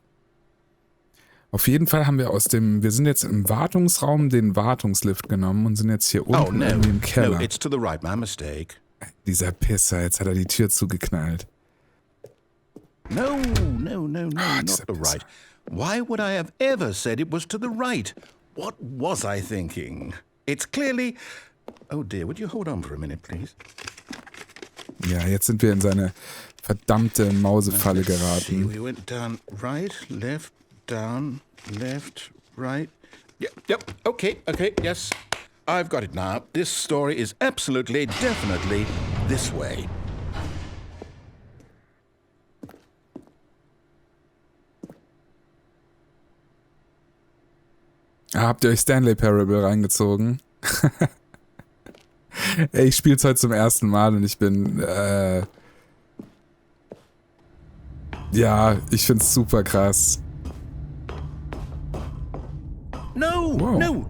Auf jeden Fall haben wir wir sind jetzt im Wartungsraum den Wartungslift genommen und sind jetzt hier unten irgendwie im Keller. No, it's to the right, my mistake. Dieser Pisser, jetzt hat er die Tür zugeknallt. No, not the right. Why would I have ever said it was to the right? What was I thinking? It's clearly... Oh dear, would you hold on for a minute, please? Ja, jetzt sind wir in seine verdammte Mausefalle See, geraten. we went down, down, left, right. Yep, okay, yes. I've got it now. This story is absolutely, definitely this way. Habt ihr euch Stanley Parable reingezogen? Ey, ich spiel's heute zum ersten Mal und ich bin, ja, ich find's super krass. No, Whoa. no.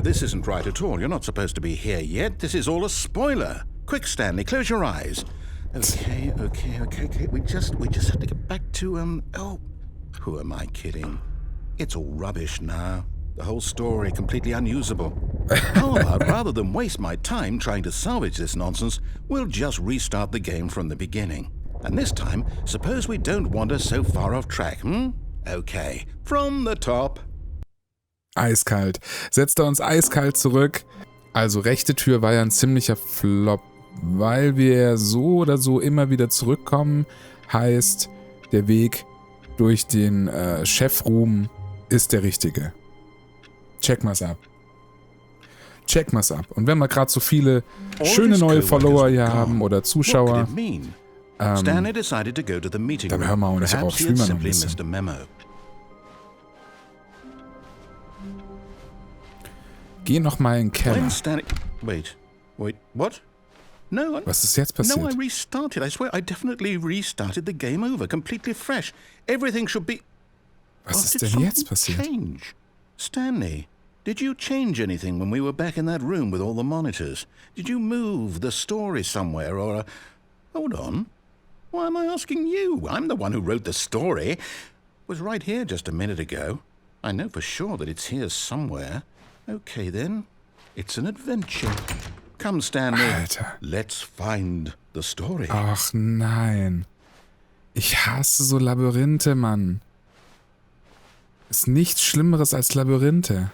This isn't right at all. You're not supposed to be here yet. This is all a spoiler. Quick, Stanley, close your eyes. Okay. We just have to get back to, oh, who am I kidding? It's all rubbish now. The whole story completely unusable. How about, rather than waste my time trying to salvage this nonsense, we'll just restart the game from the beginning. And this time, suppose we don't wander so far off track, Okay, from the top. Eiskalt. Setzt er uns eiskalt zurück. Also rechte Tür war ja ein ziemlicher Flop, weil wir so oder so immer wieder zurückkommen. Heißt, der Weg durch den Chefroom ist der richtige. Check mal's ab. Und wenn wir gerade so viele schöne neue Follower hier haben oder Zuschauer, dann hören wir auch nicht auf. Spielen wir noch ein bisschen. Geh noch mal in den Keller. Wait, what? No, Was ist jetzt passiert? No, I restarted. I swear, I definitely restarted the game over, completely fresh. Everything should be... Was ist did denn jetzt something passiert? change? Stanley, did you change anything when we were back in that room with all the monitors? Did you move the story somewhere or... Hold on. Why am I asking you? I'm the one who wrote the story. It was right here just a minute ago. I know for sure that it's here somewhere. Okay, then. It's an adventure. Come, Stanley. Alter. Let's find the story. Ach nein. Ich hasse so Labyrinthe, Mann. Ist nichts Schlimmeres als Labyrinthe.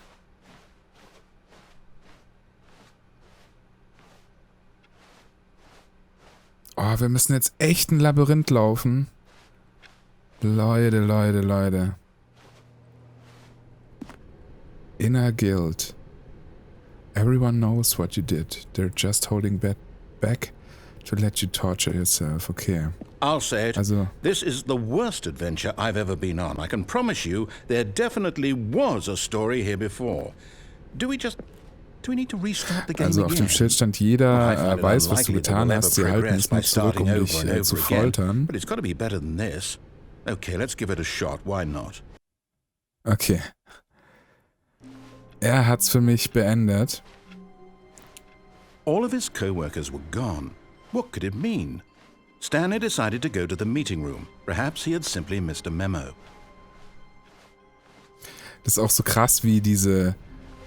Oh, wir müssen jetzt echt ein Labyrinth laufen. Leute. Inner guild. Everyone knows what you did. They're just holding back to let you torture yourself. Okay. I'll say it. Also, This is the worst adventure I've ever been on. I can promise you there definitely was a story here before. Do we need to restart the game also auf again? dem Schild stand, I jeder find it weiß, was du unlikely that getan we'll hast. ever Sie halten progress es by nur zurück, starting um over dich and over zu again. foltern. But it's got to be better than this. Okay, let's give it a shot. Why not? Okay. Er hat's für mich beendet. All of his co-workers were gone. What could it mean? Stanley decided to go to the meeting room. Perhaps he had simply missed a memo. Das ist auch so krass, wie diese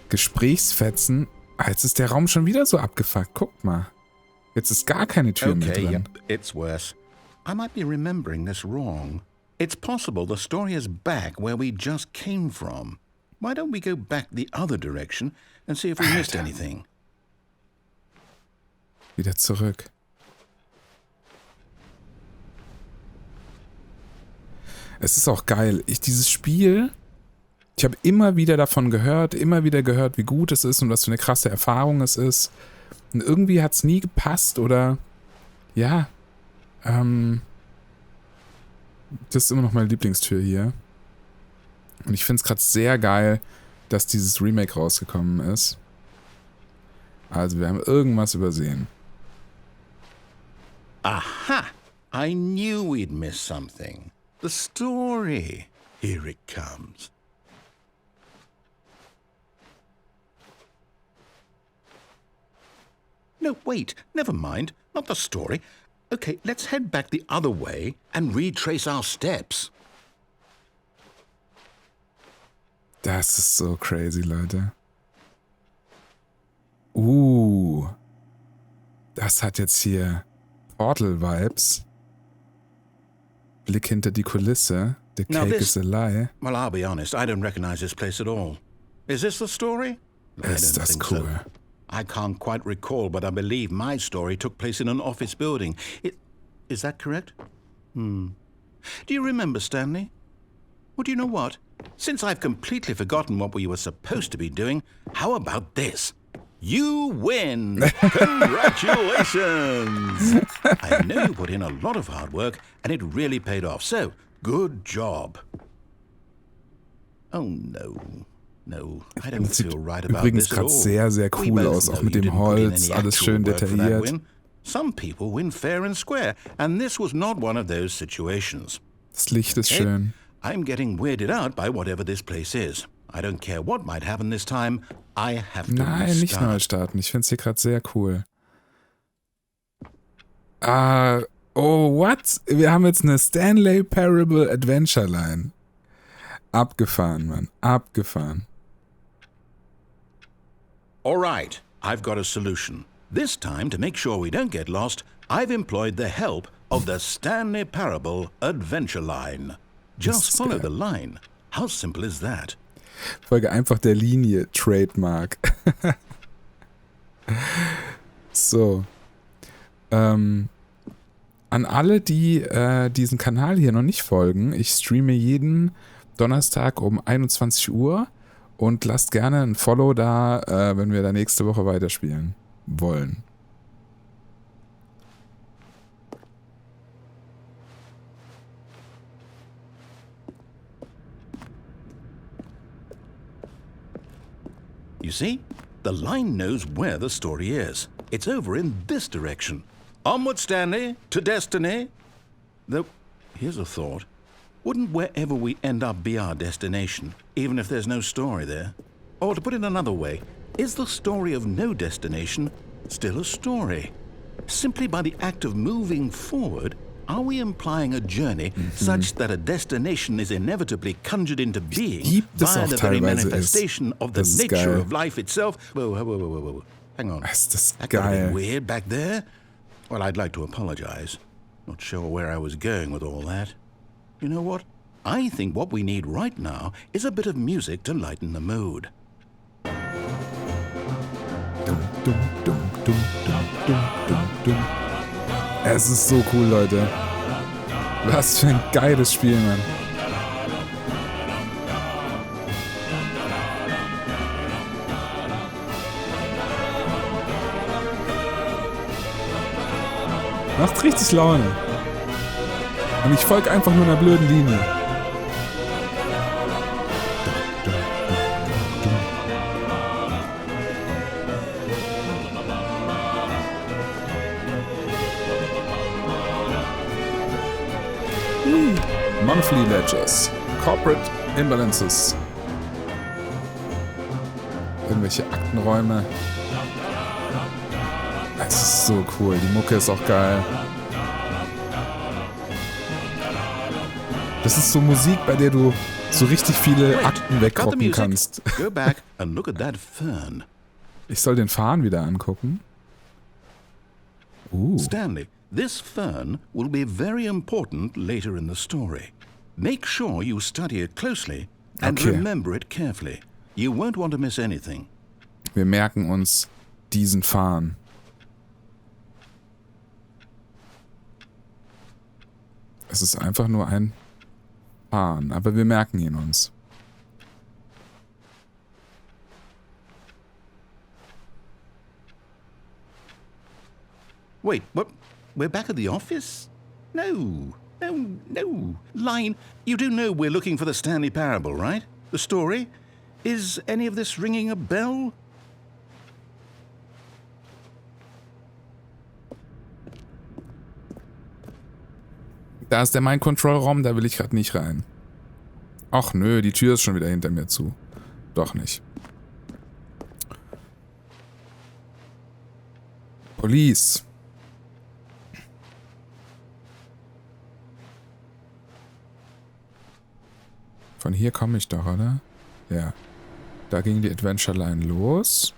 Gesprächsfetzen. Ah, jetzt ist der Raum schon wieder so abgefuckt. Guckt mal. Jetzt ist gar keine Tür mehr Okay, drin. yep, it's worse. I might be remembering this wrong. It's possible the story is back where we just came from. Why don't we go back the other direction and see if we missed anything? Wieder zurück. Es ist auch geil. Dieses Spiel, ich habe immer wieder davon gehört, wie gut es ist und was für eine krasse Erfahrung es ist. Und irgendwie hat es nie gepasst oder ja, das ist immer noch meine Lieblingstür hier. Und ich finde es gerade sehr geil, dass dieses Remake rausgekommen ist. Also wir haben irgendwas übersehen. Aha! I knew we'd miss something. The story. Here it comes. No, wait. Never mind. Not the story. Okay, let's head back the other way and retrace our steps. Das ist so crazy, Leute. Das hat jetzt hier Portal-Vibes. Blick hinter die Kulisse. The cake is a lie. Well, I'll be honest, I don't recognize this place at all. Is this the story? Ist das cool. So. I can't quite recall, but I believe my story took place in an office building. Is that correct? Do you remember, Stanley? Well, do you know what? Since I've completely forgotten what we were supposed to be doing, how about this? You win! Congratulations! I know you put in a lot of hard work, and it really paid off, so good job. Oh, no. No, I don't feel right about übrigens this at all. sehr, sehr cool aus, auch mit dem Holz, alles schön detailliert. Some people win fair and square, and this was not one of those situations. Das Licht ist schön. I'm getting weirded out by whatever this place is. I don't care what might happen this time. I have to Nein, nicht neu starten. Ich finde es hier gerade sehr cool. What? Wir haben jetzt eine Stanley Parable Adventure Line. Abgefahren, Mann. Abgefahren. All right, I've got a solution. This time, to make sure we don't get lost, I've employed the help of the Stanley Parable Adventure Line. Just follow the line. How simple is that? Folge einfach der Linie, Trademark. So. An alle, die diesen Kanal hier noch nicht folgen, ich streame jeden Donnerstag um 21 Uhr und lasst gerne ein Follow da, wenn wir da nächste Woche weiterspielen wollen. You see, the line knows where the story is. It's over in this direction. Onward, Stanley, to destiny. Though, here's a thought. Wouldn't wherever we end up be our destination, even if there's no story there? Or to put it another way, is the story of no destination still a story? Simply by the act of moving forward, are we implying a journey such that a destination is inevitably conjured into being via the very manifestation of the nature of life itself? Whoa. Hang on. That got a bit weird back there. Well, I'd like to apologize. Not sure where I was going with all that. You know what? I think what we need right now is a bit of music to lighten the mood. Es ist so cool, Leute. Was für ein geiles Spiel, Mann. Macht richtig Laune. Und ich folge einfach nur einer blöden Linie. Monthly Ledgers. Corporate Imbalances. Irgendwelche Aktenräume. Es ist so cool. Die Mucke ist auch geil. Das ist so Musik, bei der du so richtig viele Akten wegrocken kannst. Go back and look at that fern. Ich soll den Farn wieder angucken. Stanley, this fern will be very important later in the story. Make sure you study it closely and remember it carefully. You won't want to miss anything. Wir merken uns diesen Farn. Es ist einfach nur ein Farn, aber wir merken ihn uns. Wait, what? We're back at the office? No. Line, you do know we're looking for the Stanley Parable, right? The story? Is any of this ringing a bell? Da ist der Mind-Control-Raum, da will ich gerade nicht rein. Ach nö, die Tür ist schon wieder hinter mir zu. Doch nicht. Police. Von hier komme ich doch, oder? Ja. Da ging die Adventure Line los.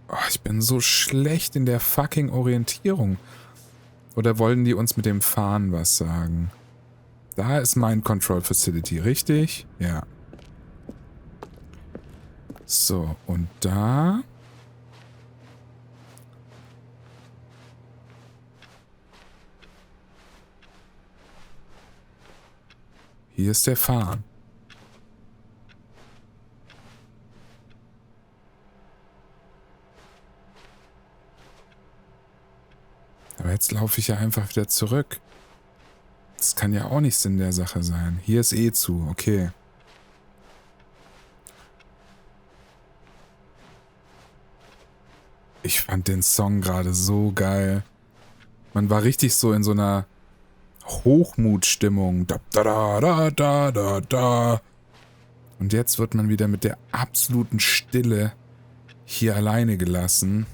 Oh, ich bin so schlecht in der fucking Orientierung. Oder wollen die uns mit dem Fahren was sagen? Da ist mein Control Facility, richtig? Ja. So, und da... Hier ist der Fahren. Aber jetzt laufe ich ja einfach wieder zurück. Das kann ja auch nicht Sinn der Sache sein. Hier ist eh zu, okay. Ich fand den Song gerade so geil. Man war richtig so in so einer Hochmutstimmung. Da, da, da, da, da, da. Und jetzt wird man wieder mit der absoluten Stille hier alleine gelassen.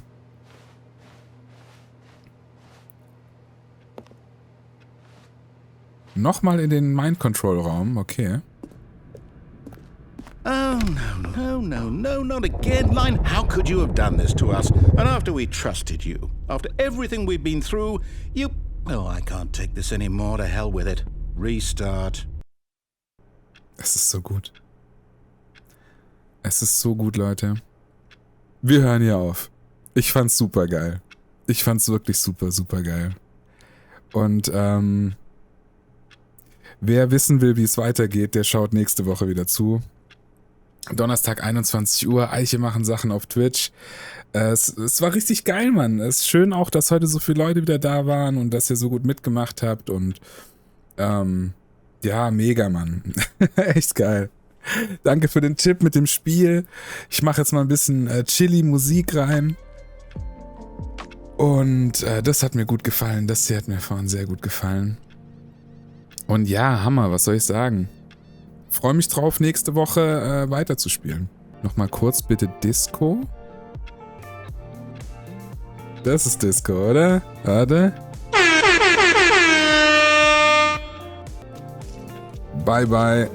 Nochmal in den Mind-Control-Raum, okay. Oh, no, not again. Line, how could you have done this to us? And after we trusted you, after everything we've been through, you... Oh, I can't take this anymore. To hell with it. Restart. Es ist so gut. Es ist so gut, Leute. Wir hören hier auf. Ich fand's super geil. Ich fand's wirklich super, super geil. Und, wer wissen will, wie es weitergeht, der schaut nächste Woche wieder zu. Donnerstag, 21 Uhr. Eiche machen Sachen auf Twitch. Es war richtig geil, Mann. Es ist schön auch, dass heute so viele Leute wieder da waren und dass ihr so gut mitgemacht habt. Und ja, mega, Mann. Echt geil. Danke für den Tipp mit dem Spiel. Ich mache jetzt mal ein bisschen Chili-Musik rein. Und das hat mir gut gefallen. Das hier hat mir vorhin sehr gut gefallen. Und ja, Hammer, was soll ich sagen? Freue mich drauf, nächste Woche weiterzuspielen. Nochmal kurz bitte Disco. Das ist Disco, oder? Warte. Bye, bye.